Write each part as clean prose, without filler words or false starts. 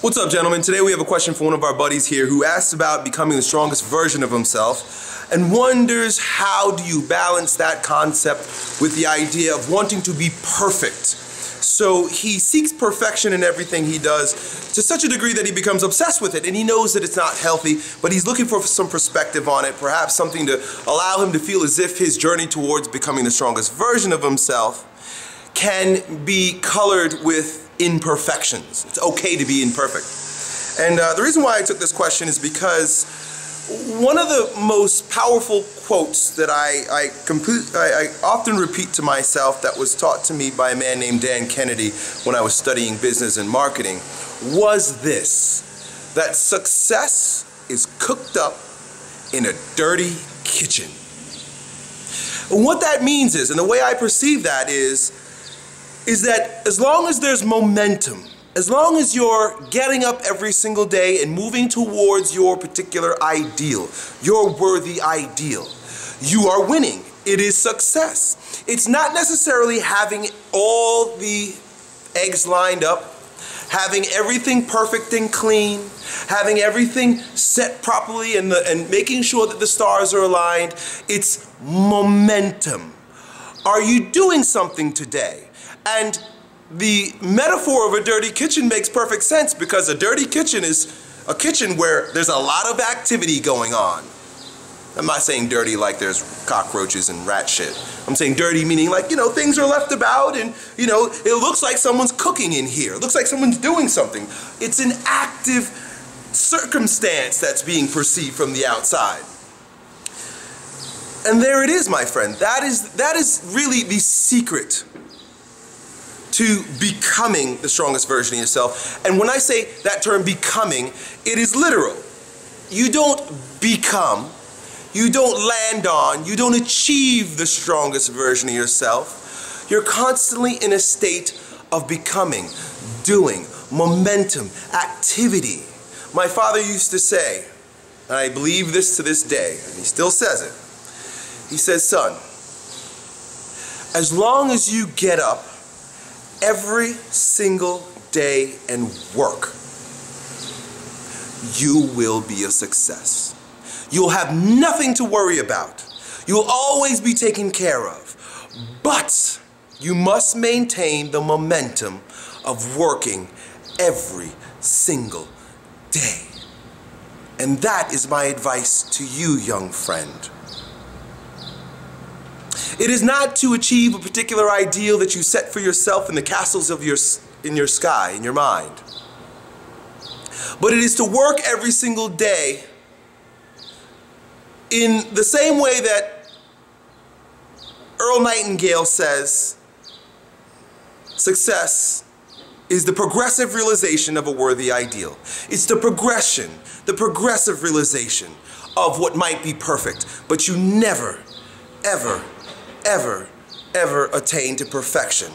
What's up, gentlemen? Today we have a question for one of our buddies here who asks about becoming the strongest version of himself and wonders how do you balance that concept with the idea of wanting to be perfect. So he seeks perfection in everything he does to such a degree that he becomes obsessed with it, and he knows that it's not healthy, but he's looking for some perspective on it, perhaps something to allow him to feel as if his journey towards becoming the strongest version of himself can be colored with imperfections. It's okay to be imperfect. And the reason why I took this question is because one of the most powerful quotes that I often repeat to myself that was taught to me by a man named Dan Kennedy when I was studying business and marketing was this: that success is cooked up in a dirty kitchen. And what that means is, and the way I perceive that is that as long as there's momentum, as long as you're getting up every single day and moving towards your particular ideal, your worthy ideal, you are winning. It is success. It's not necessarily having all the eggs lined up, having everything perfect and clean, having everything set properly and making sure that the stars are aligned. It's momentum. Are you doing something today? And the metaphor of a dirty kitchen makes perfect sense, because a dirty kitchen is a kitchen where there's a lot of activity going on. I'm not saying dirty like there's cockroaches and rat shit. I'm saying dirty meaning like, you know, things are left about and, you know, it looks like someone's cooking in here. It looks like someone's doing something. It's an active circumstance that's being perceived from the outside. And there it is, my friend. That is really the secret to becoming the strongest version of yourself. And when I say that term becoming, it is literal. You don't become, you don't land on, you don't achieve the strongest version of yourself. You're constantly in a state of becoming, doing, momentum, activity. My father used to say, and I believe this to this day, and he still says it, he says, son, as long as you get up every single day and work, you will be a success. You'll have nothing to worry about. You'll always be taken care of. But you must maintain the momentum of working every single day. And that is my advice to you, young friend. It is not to achieve a particular ideal that you set for yourself in the castles of in your sky, in your mind. But it is to work every single day in the same way that Earl Nightingale says, success is the progressive realization of a worthy ideal. It's the progression, the progressive realization of what might be perfect, but you never, ever, ever, ever attain to perfection.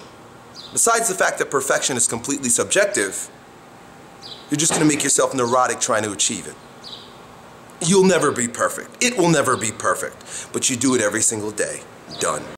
Besides the fact that perfection is completely subjective, you're just going to make yourself neurotic trying to achieve it. You'll never be perfect. It will never be perfect, but you do it every single day. Done.